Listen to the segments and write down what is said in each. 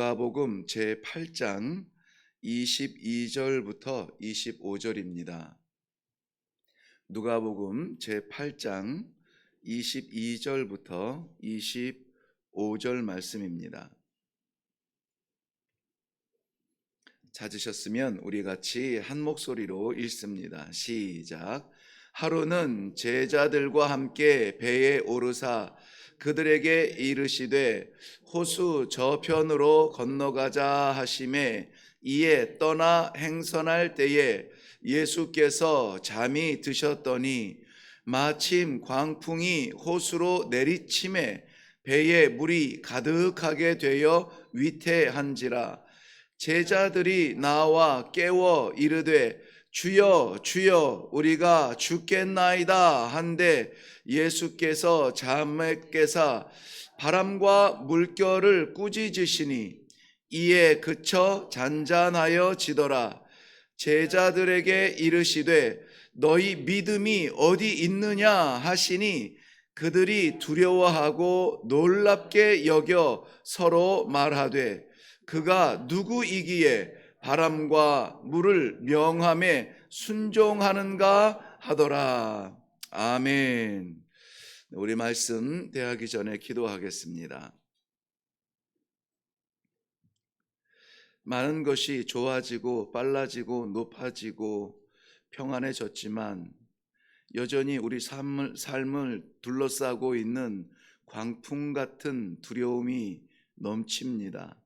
누가복음 제8장 22절부터 25절입니다. 누가복음 제8장 22절부터 25절 말씀입니다. 찾으셨으면 우리 같이 한 목소리로 읽습니다. 시작. 하루는 제자들과 함께 배에 오르사 그들에게 이르시되 호수 저편으로 건너가자 하심에 이에 떠나 행선할 때에 예수께서 잠이 드셨더니 마침 광풍이 호수로 내리침에 배에 물이 가득하게 되어 위태한지라. 제자들이 나와 깨워 이르되 주여 주여 우리가 죽겠나이다 한데 예수께서 잠에 깨사 바람과 물결을 꾸짖으시니 이에 그쳐 잔잔하여 지더라. 제자들에게 이르시되 너희 믿음이 어디 있느냐 하시니 그들이 두려워하고 놀랍게 여겨 서로 말하되 그가 누구이기에 바람과 물을 명함에 순종하는가 하더라. 아멘. 우리 말씀 대하기 전에 기도하겠습니다. 많은 것이 좋아지고 빨라지고 높아지고 평안해졌지만 여전히 우리 삶을 둘러싸고 있는 광풍 같은 두려움이 넘칩니다.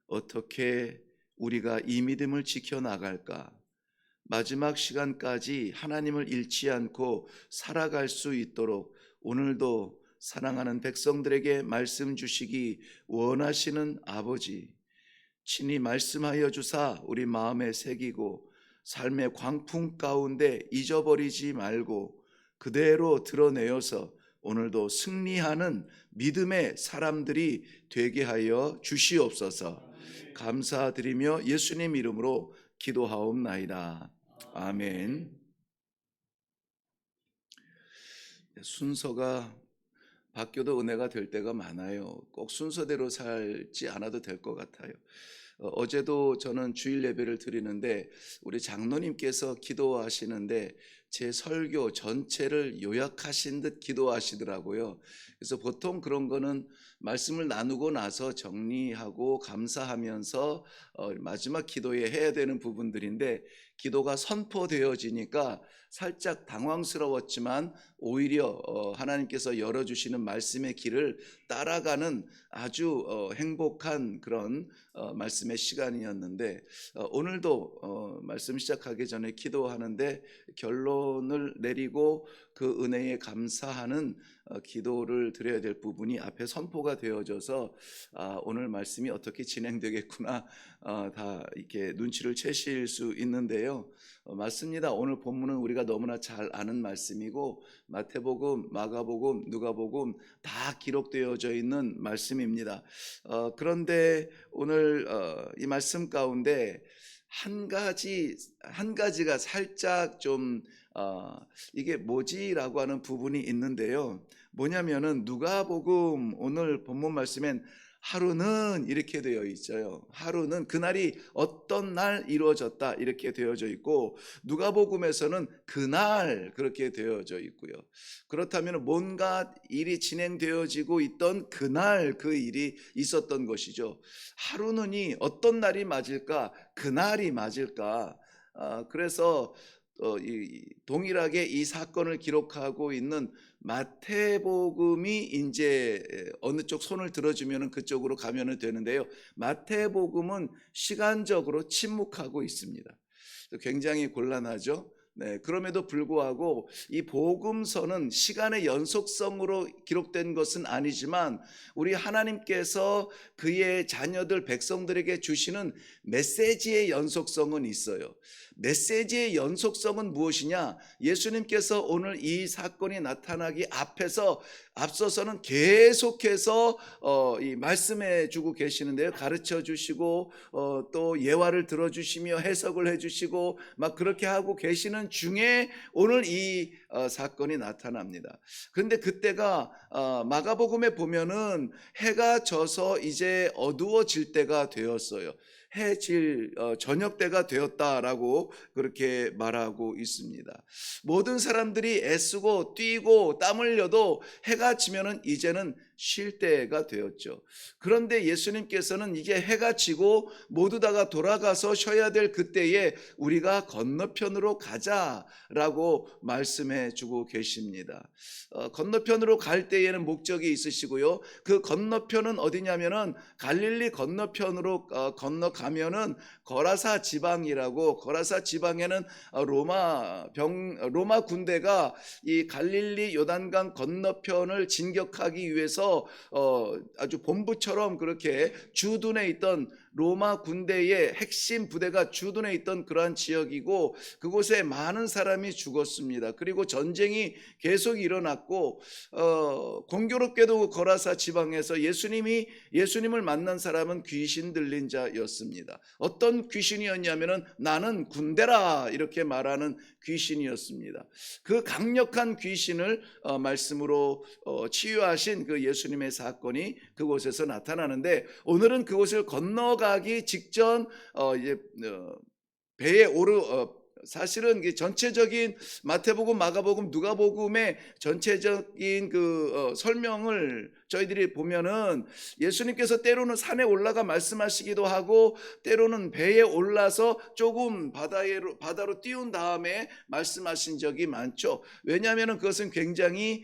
어떻게 우리가 이 믿음을 지켜나갈까? 마지막 시간까지 하나님을 잃지 않고 살아갈 수 있도록 오늘도 사랑하는 백성들에게 말씀 주시기 원하시는 아버지, 친히 말씀하여 주사 우리 마음에 새기고 삶의 광풍 가운데 잊어버리지 말고 그대로 드러내어서 오늘도 승리하는 믿음의 사람들이 되게 하여 주시옵소서. 감사드리며 예수님 이름으로 기도하옵나이다. 아멘. 순서가 바뀌어도 은혜가 될 때가 많아요. 꼭 순서대로 살지 않아도 될 것 같아요. 어제도 저는 주일 예배를 드리는데 우리 장로님께서 기도하시는데 제 설교 전체를 요약하신 듯 기도하시더라고요. 그래서 보통 그런 거는 말씀을 나누고 나서 정리하고 감사하면서 마지막 기도에 해야 되는 부분들인데 기도가 선포되어지니까 살짝 당황스러웠지만 오히려 하나님께서 열어주시는 말씀의 길을 따라가는 아주 행복한 그런 말씀의 시간이었는데 오늘도 말씀 시작하기 전에 기도하는데 결론을 내리고 그 은혜에 감사하는 기도를 드려야 될 부분이 앞에 선포가 되어져서 오늘 말씀이 어떻게 진행되겠구나 다 이렇게 눈치를 채실 수 있는데요. 맞습니다. 오늘 본문은 우리가 너무나 잘 아는 말씀이고 마태복음, 마가복음, 누가복음 다 기록되어져 있는 말씀입니다. 그런데 오늘 이 말씀 가운데 한 가지가 살짝 좀 이게 뭐지라고 하는 부분이 있는데요. 뭐냐면은 누가복음 오늘 본문 말씀엔 하루는 이렇게 되어 있어요. 하루는 그날이 어떤 날 이루어졌다 이렇게 되어져 있고 누가복음에서는 그날 그렇게 되어져 있고요. 그렇다면 뭔가 일이 진행되어지고 있던 그날 그 일이 있었던 것이죠. 하루는이 어떤 날이 맞을까? 그날이 맞을까? 그래서 동일하게 이 사건을 기록하고 있는 마태복음이 이제 어느 쪽 손을 들어주면 그쪽으로 가면 되는데요. 마태복음은 시간적으로 침묵하고 있습니다. 굉장히 곤란하죠. 네, 그럼에도 불구하고 이 복음서는 시간의 연속성으로 기록된 것은 아니지만 우리 하나님께서 그의 자녀들 백성들에게 주시는 메시지의 연속성은 있어요. 메시지의 연속성은 무엇이냐? 예수님께서 오늘 이 사건이 나타나기 앞에서 앞서서는 계속해서 이 말씀해 주고 계시는데요. 가르쳐 주시고 또 예화를 들어 주시며 해석을 해 주시고 막 그렇게 하고 계시는 중에 오늘 이 사건이 나타납니다. 그런데 그때가 마가복음에 보면은 해가 져서 이제 어두워질 때가 되었어요. 해질 저녁 때가 되었다라고 그렇게 말하고 있습니다. 모든 사람들이 애쓰고 뛰고 땀 흘려도 해가 지면은 이제는 쉴 때가 되었죠. 그런데 예수님께서는 이게 해가 지고 모두 다가 돌아가서 쉬어야 될 그때에 우리가 건너편으로 가자라고 말씀해 주고 계십니다. 건너편으로 갈 때에는 목적이 있으시고요. 그 건너편은 어디냐면은 갈릴리 건너편으로 건너가면은 거라사 지방이라고, 거라사 지방에는 로마 군대가 이 갈릴리 요단강 건너편을 진격하기 위해서 아주 본부처럼 그렇게 주둔해 있던 로마 군대의 핵심 부대가 주둔해 있던 그러한 지역이고, 그곳에 많은 사람이 죽었습니다. 그리고 전쟁이 계속 일어났고 공교롭게도 거라사 지방에서 예수님을 만난 사람은 귀신 들린 자였습니다. 어떤 귀신이었냐면은 나는 군대라 이렇게 말하는 귀신이었습니다. 그 강력한 귀신을 말씀으로 치유하신 그 예수님의 사건이 그곳에서 나타나는데, 오늘은 그곳을 건너가기 직전 이제 배에 사실은 전체적인 마태복음, 마가복음, 누가복음의 전체적인 그 설명을 저희들이 보면은 예수님께서 때로는 산에 올라가 말씀하시기도 하고 때로는 배에 올라서 조금 바다로 띄운 다음에 말씀하신 적이 많죠. 왜냐하면 그것은 굉장히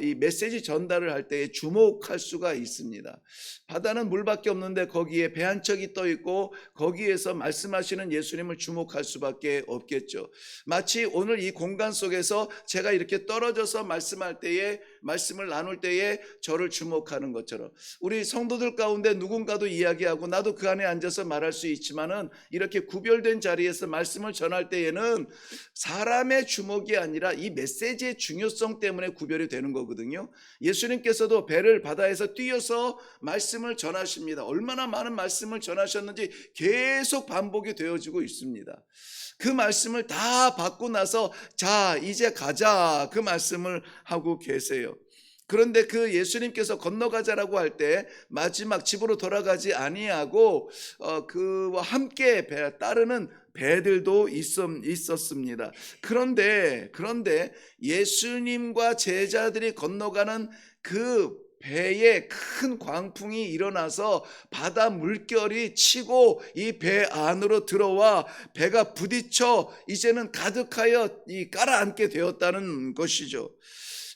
이 메시지 전달을 할 때에 주목할 수가 있습니다. 바다는 물밖에 없는데 거기에 배 한 척이 떠 있고 거기에서 말씀하시는 예수님을 주목할 수밖에 없겠죠. 마치 오늘 이 공간 속에서 제가 이렇게 떨어져서 말씀할 때에, 말씀을 나눌 때에 저를 주목하는 것처럼 우리 성도들 가운데 누군가도 이야기하고 나도 그 안에 앉아서 말할 수 있지만은 이렇게 구별된 자리에서 말씀을 전할 때에는 사람의 주목이 아니라 이 메시지의 중요성 때문에 구별이 되는 거거든요. 예수님께서도 배를 바다에서 띄어서 말씀을 전하십니다. 얼마나 많은 말씀을 전하셨는지 계속 반복이 되어지고 있습니다. 그 말씀을 다 받고 나서 자 이제 가자 그 말씀을 하고 계세요. 그런데 그 예수님께서 건너가자라고 할 때 마지막 집으로 돌아가지 아니하고 그와 함께 따르는 배들도 있었습니다. 그런데 예수님과 제자들이 건너가는 그 배에 큰 광풍이 일어나서 바다 물결이 치고 이 배 안으로 들어와 배가 부딪혀 이제는 가득하여 깔아앉게 되었다는 것이죠.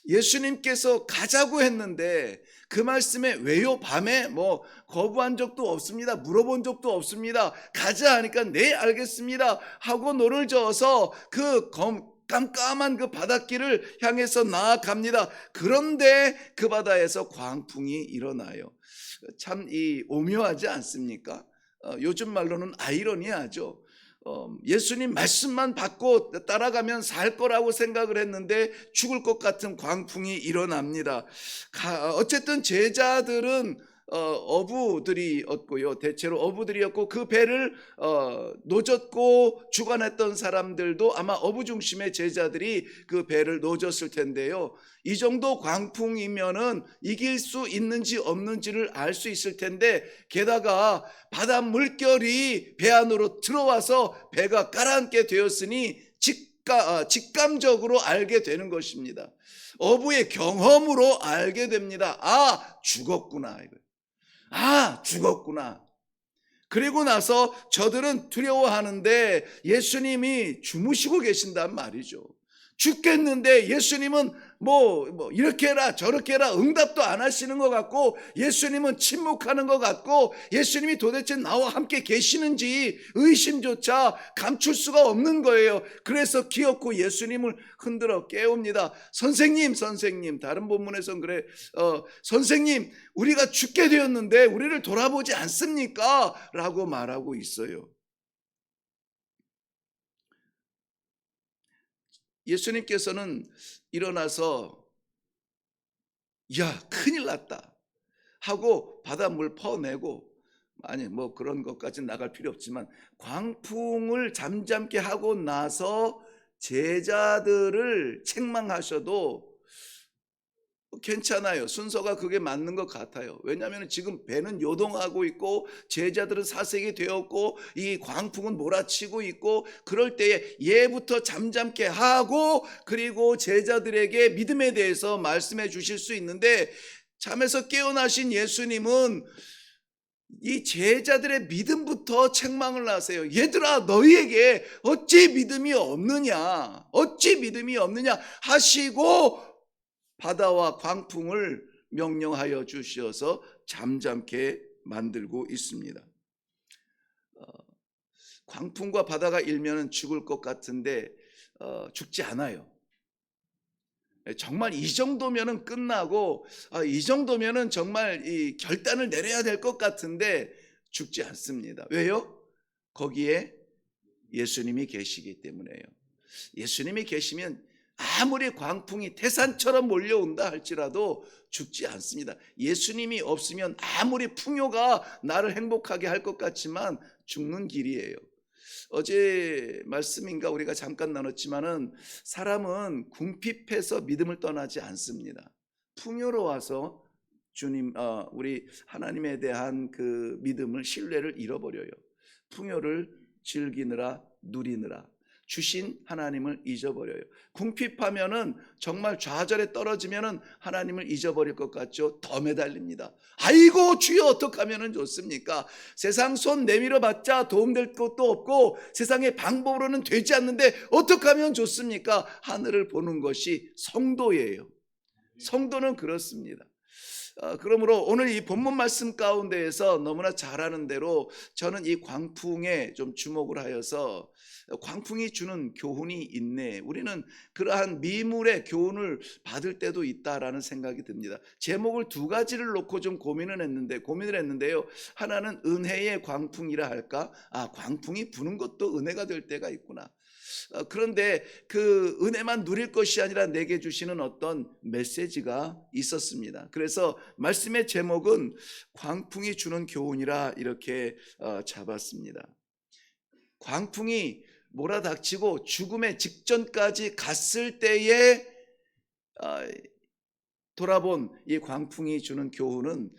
예수님께서 가자고 했는데 그 말씀에 왜요? 밤에 거부한 적도 없습니다. 물어본 적도 없습니다. 가자 하니까 네 알겠습니다 하고 노를 저어서 그 깜깜한 그 바닷길을 향해서 나아갑니다. 그런데 그 바다에서 광풍이 일어나요. 참 오묘하지 않습니까? 요즘 말로는 아이러니하죠. 예수님 말씀만 받고 따라가면 살 거라고 생각을 했는데 죽을 것 같은 광풍이 일어납니다. 어쨌든 제자들은 어부들이었고요. 대체로 어부들이었고 그 배를 노젓고 주관했던 사람들도 아마 어부 중심의 제자들이 그 배를 노졌을 텐데요. 이 정도 광풍이면은 이길 수 있는지 없는지를 알 수 있을 텐데 게다가 바다 물결이 배 안으로 들어와서 배가 가라앉게 되었으니 직감적으로 알게 되는 것입니다. 어부의 경험으로 알게 됩니다. 죽었구나. 죽었구나. 그리고 나서 저들은 두려워하는데 예수님이 주무시고 계신단 말이죠. 죽겠는데 예수님은 이렇게 해라 저렇게 해라 응답도 안 하시는 것 같고, 예수님은 침묵하는 것 같고, 예수님이 도대체 나와 함께 계시는지 의심조차 감출 수가 없는 거예요. 그래서 기어코 예수님을 흔들어 깨웁니다. 선생님, 다른 본문에서는 그래, 선생님 우리가 죽게 되었는데 우리를 돌아보지 않습니까? 라고 말하고 있어요. 예수님께서는 일어나서 야, 큰일 났다 하고 바닷물 퍼내고, 아니 뭐 그런 것까지는 나갈 필요 없지만, 광풍을 잠잠케 하고 나서 제자들을 책망하셔도 괜찮아요. 순서가 그게 맞는 것 같아요. 왜냐하면 지금 배는 요동하고 있고 제자들은 사색이 되었고 이 광풍은 몰아치고 있고, 그럴 때에 예부터 잠잠케 하고 그리고 제자들에게 믿음에 대해서 말씀해 주실 수 있는데, 잠에서 깨어나신 예수님은 이 제자들의 믿음부터 책망을 하세요. 얘들아, 너희에게 어찌 믿음이 없느냐, 어찌 믿음이 없느냐 하시고 바다와 광풍을 명령하여 주셔서 잠잠케 만들고 있습니다. 광풍과 바다가 일면은 죽을 것 같은데 죽지 않아요. 정말 이 정도면은 끝나고 이 정도면은 정말 이 결단을 내려야 될 것 같은데 죽지 않습니다. 왜요? 거기에 예수님이 계시기 때문에요. 예수님이 계시면 아무리 광풍이 태산처럼 몰려온다 할지라도 죽지 않습니다. 예수님이 없으면 아무리 풍요가 나를 행복하게 할 것 같지만 죽는 길이에요. 어제 말씀인가 우리가 잠깐 나눴지만은, 사람은 궁핍해서 믿음을 떠나지 않습니다. 풍요로워서 주님, 우리 하나님에 대한 그 믿음을, 신뢰를 잃어버려요. 풍요를 즐기느라, 누리느라 주신 하나님을 잊어버려요. 궁핍하면은, 정말 좌절에 떨어지면은 하나님을 잊어버릴 것 같죠. 더 매달립니다. 아이고 주여, 어떻게 하면 좋습니까? 세상 손 내밀어 봤자 도움될 것도 없고 세상의 방법으로는 되지 않는데 어떻게 하면 좋습니까? 하늘을 보는 것이 성도예요. 성도는 그렇습니다. 그러므로 오늘 이 본문 말씀 가운데에서 너무나 잘 아는 대로 저는 이 광풍에 좀 주목을 하여서, 광풍이 주는 교훈이 있네, 우리는 그러한 미물의 교훈을 받을 때도 있다라는 생각이 듭니다. 제목을 두 가지를 놓고 좀 고민을 했는데요. 하나는 은혜의 광풍이라 할까? 광풍이 부는 것도 은혜가 될 때가 있구나. 그런데 그 은혜만 누릴 것이 아니라 내게 주시는 어떤 메시지가 있었습니다. 그래서 말씀의 제목은 광풍이 주는 교훈이라 이렇게 잡았습니다. 광풍이 몰아닥치고 죽음의 직전까지 갔을 때에 돌아본 이 광풍이 주는 교훈은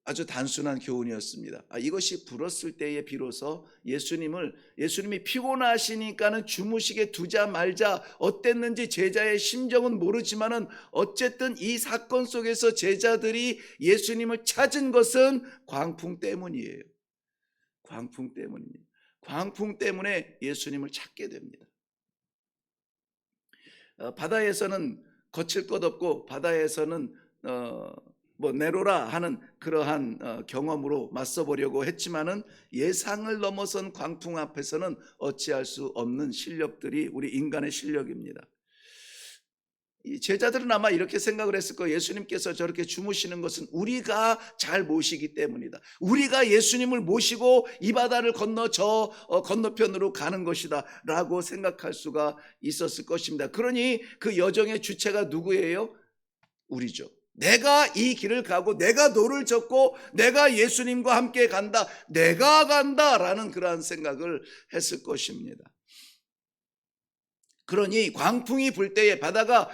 아주 단순한 교훈이었습니다. 이것이 불었을 때에 비로소 예수님이 피곤하시니까는 주무시게 두자 말자 어땠는지 제자의 심정은 모르지만은, 어쨌든 이 사건 속에서 제자들이 예수님을 찾은 것은 광풍 때문이에요. 광풍 때문입니다. 광풍 때문에 예수님을 찾게 됩니다. 바다에서는 거칠 것 없고 바다에서는 내로라 하는 그러한 경험으로 맞서보려고 했지만은, 예상을 넘어선 광풍 앞에서는 어찌할 수 없는 실력들이 우리 인간의 실력입니다. 이 제자들은 아마 이렇게 생각을 했을 거예요. 예수님께서 저렇게 주무시는 것은 우리가 잘 모시기 때문이다. 우리가 예수님을 모시고 이 바다를 건너 저 건너편으로 가는 것이다 라고 생각할 수가 있었을 것입니다. 그러니 그 여정의 주체가 누구예요? 우리죠. 내가 이 길을 가고 내가 노를 젓고 내가 예수님과 함께 간다, 내가 간다라는 그러한 생각을 했을 것입니다. 그러니 광풍이 불 때에 바다가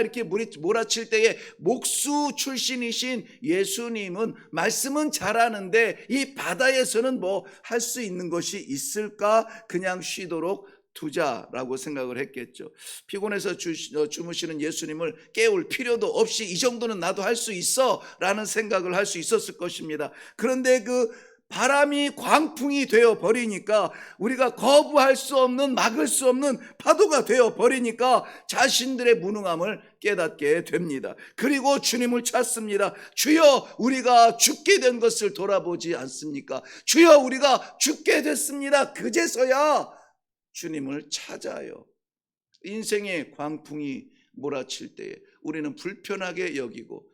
이렇게 물이 몰아칠 때에 목수 출신이신 예수님은 말씀은 잘하는데 이 바다에서는 뭐 할 수 있는 것이 있을까? 그냥 쉬도록 두자라고 생각을 했겠죠. 피곤해서 주무시는 예수님을 깨울 필요도 없이 이 정도는 나도 할 수 있어 라는 생각을 할 수 있었을 것입니다. 그런데 그 바람이 광풍이 되어 버리니까, 우리가 거부할 수 없는, 막을 수 없는 파도가 되어 버리니까 자신들의 무능함을 깨닫게 됩니다. 그리고 주님을 찾습니다. 주여, 우리가 죽게 된 것을 돌아보지 않습니까? 주여, 우리가 죽게 됐습니다. 그제서야 주님을 찾아요. 인생의 광풍이 몰아칠 때에 우리는 불편하게 여기고,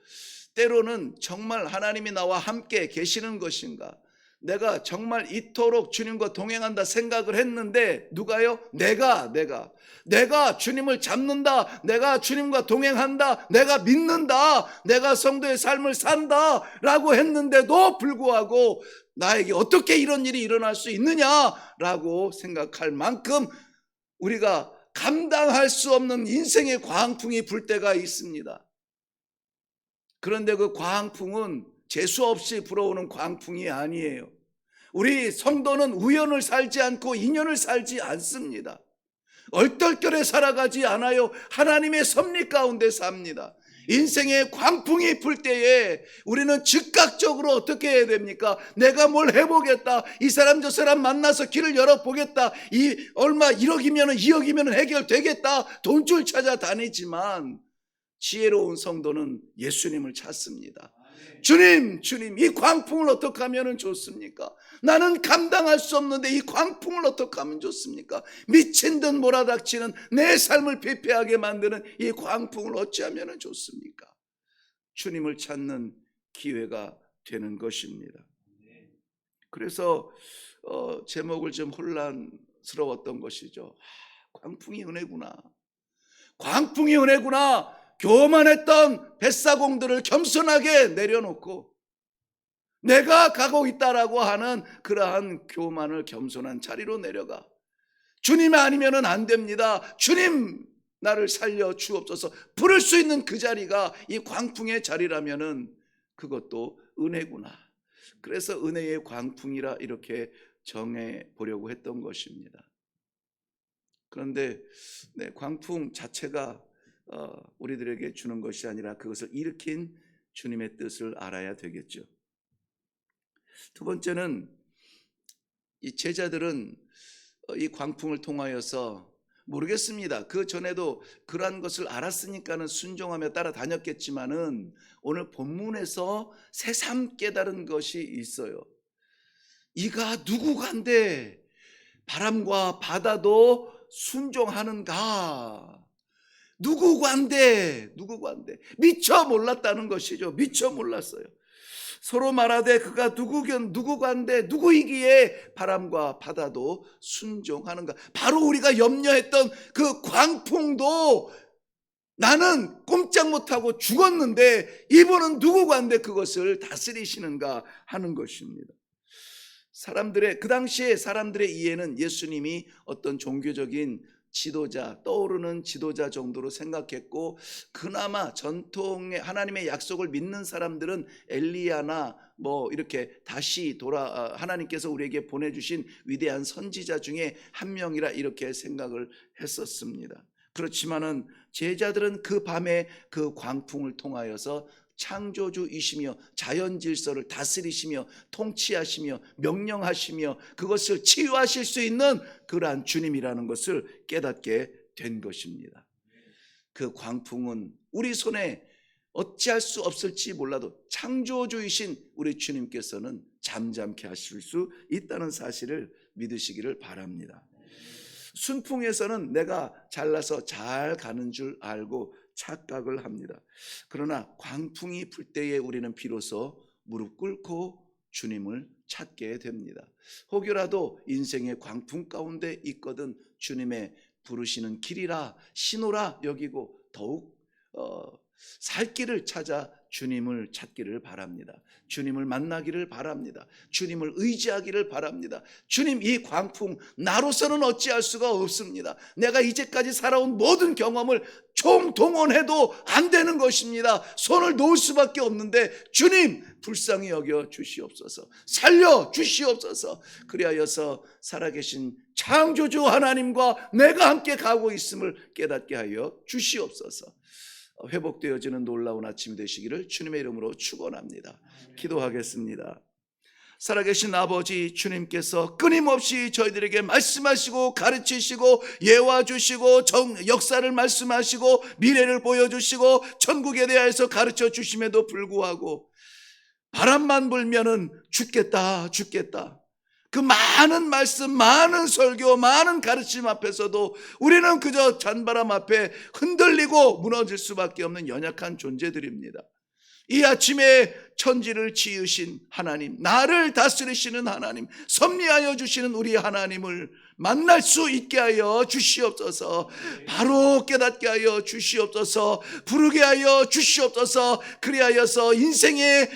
때로는 정말 하나님이 나와 함께 계시는 것인가, 내가 정말 이토록 주님과 동행한다 생각을 했는데, 누가요? 내가 주님을 잡는다, 내가 주님과 동행한다, 내가 믿는다, 내가 성도의 삶을 산다 라고 했는데도 불구하고 나에게 어떻게 이런 일이 일어날 수 있느냐라고 생각할 만큼 우리가 감당할 수 없는 인생의 광풍이 불 때가 있습니다. 그런데 그 광풍은 재수 없이 불어오는 광풍이 아니에요. 우리 성도는 우연을 살지 않고 인연을 살지 않습니다. 얼떨결에 살아가지 않아요. 하나님의 섭리 가운데 삽니다. 인생의 광풍이 불 때에 우리는 즉각적으로 어떻게 해야 됩니까? 내가 뭘 해보겠다, 이 사람 저 사람 만나서 길을 열어보겠다, 이 얼마 1억이면 2억이면 해결되겠다, 돈줄 찾아다니지만 지혜로운 성도는 예수님을 찾습니다. 주님, 이 광풍을 어떻게 하면 좋습니까? 나는 감당할 수 없는데 이 광풍을 어떻게 하면 좋습니까? 미친 듯 몰아닥치는 내 삶을 피폐하게 만드는 이 광풍을 어찌하면 좋습니까? 주님을 찾는 기회가 되는 것입니다. 그래서 제목을 좀 혼란스러웠던 것이죠. 광풍이 은혜구나. 광풍이 은혜구나. 교만했던 뱃사공들을 겸손하게 내려놓고 내가 가고 있다라고 하는 그러한 교만을 겸손한 자리로 내려가. 주님 아니면 안 됩니다. 주님 나를 살려 주옵소서. 부를 수 있는 그 자리가 이 광풍의 자리라면은 그것도 은혜구나. 그래서 은혜의 광풍이라 이렇게 정해 보려고 했던 것입니다. 그런데 광풍 자체가 우리들에게 주는 것이 아니라 그것을 일으킨 주님의 뜻을 알아야 되겠죠. 두 번째는 이 제자들은 이 광풍을 통하여서 모르겠습니다. 그 전에도 그러한 것을 알았으니까는 순종하며 따라다녔겠지만은 오늘 본문에서 새삼 깨달은 것이 있어요. 이가 누구간데 바람과 바다도 순종하는가? 누구간데 미처 몰랐다는 것이죠. 미처 몰랐어요. 서로 말하되 그가 누구간데 누구이기에 바람과 바다도 순종하는가. 바로 우리가 염려했던 그 광풍도 나는 꼼짝 못하고 죽었는데 이분은 누구간데 그것을 다스리시는가 하는 것입니다. 그 당시에 사람들의 이해는 예수님이 어떤 종교적인 지도자, 떠오르는 지도자 정도로 생각했고, 그나마 전통의 하나님의 약속을 믿는 사람들은 엘리야나 이렇게 다시 하나님께서 우리에게 보내주신 위대한 선지자 중에 한 명이라 이렇게 생각을 했었습니다. 그렇지만은 제자들은 그 밤에 그 광풍을 통하여서 창조주이시며 자연 질서를 다스리시며 통치하시며 명령하시며 그것을 치유하실 수 있는 그러한 주님이라는 것을 깨닫게 된 것입니다. 그 광풍은 우리 손에 어찌할 수 없을지 몰라도 창조주이신 우리 주님께서는 잠잠케 하실 수 있다는 사실을 믿으시기를 바랍니다. 순풍에서는 내가 잘나서 잘 가는 줄 알고 착각을 합니다. 그러나 광풍이 불 때에 우리는 비로소 무릎 꿇고 주님을 찾게 됩니다. 혹여라도 인생의 광풍 가운데 있거든 주님의 부르시는 길이라 신호라 여기고 더욱 살 길을 찾아 주님을 찾기를 바랍니다. 주님을 만나기를 바랍니다. 주님을 의지하기를 바랍니다. 주님, 이 광풍 나로서는 어찌할 수가 없습니다. 내가 이제까지 살아온 모든 경험을 총동원해도 안 되는 것입니다. 손을 놓을 수밖에 없는데 주님 불쌍히 여겨 주시옵소서. 살려 주시옵소서. 그리하여서 살아계신 창조주 하나님과 내가 함께 가고 있음을 깨닫게 하여 주시옵소서. 회복되어지는 놀라운 아침이 되시기를 주님의 이름으로 축원합니다. 기도하겠습니다. 살아계신 아버지 주님께서 끊임없이 저희들에게 말씀하시고 가르치시고 예화 주시고 역사를 말씀하시고 미래를 보여주시고 천국에 대하여서 가르쳐 주심에도 불구하고 바람만 불면은 죽겠다 그 많은 말씀, 많은 설교, 많은 가르침 앞에서도 우리는 그저 잔바람 앞에 흔들리고 무너질 수밖에 없는 연약한 존재들입니다. 이 아침에 천지를 지으신 하나님, 나를 다스리시는 하나님, 섭리하여 주시는 우리 하나님을 만날 수 있게 하여 주시옵소서. 바로 깨닫게 하여 주시옵소서. 부르게 하여 주시옵소서. 그리하여서 인생에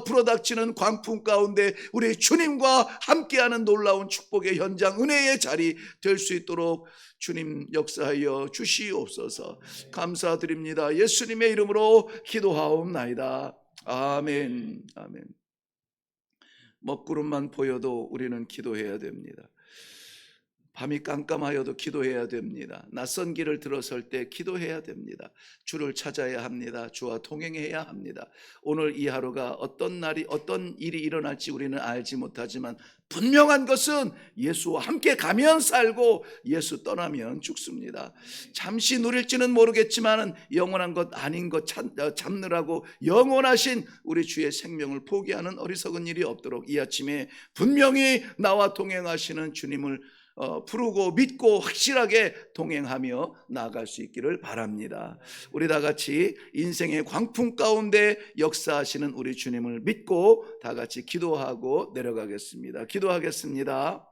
불어닥치는 광풍 가운데 우리 주님과 함께하는 놀라운 축복의 현장, 은혜의 자리 될 수 있도록 주님 역사하여 주시옵소서. 감사드립니다. 예수님의 이름으로 기도하옵나이다. 아멘. 아멘. 먹구름만 보여도 우리는 기도해야 됩니다. 밤이 깜깜하여도 기도해야 됩니다. 낯선 길을 들어설 때 기도해야 됩니다. 주를 찾아야 합니다. 주와 동행해야 합니다. 오늘 이 하루가 어떤 날이 어떤 일이 일어날지 우리는 알지 못하지만 분명한 것은 예수와 함께 가면 살고 예수 떠나면 죽습니다. 잠시 누릴지는 모르겠지만 영원한 것 아닌 것 잡느라고 영원하신 우리 주의 생명을 포기하는 어리석은 일이 없도록 이 아침에 분명히 나와 동행하시는 주님을 부르고 믿고 확실하게 동행하며 나아갈 수 있기를 바랍니다. 우리 다 같이 인생의 광풍 가운데 역사하시는 우리 주님을 믿고 다 같이 기도하고 내려가겠습니다. 기도하겠습니다.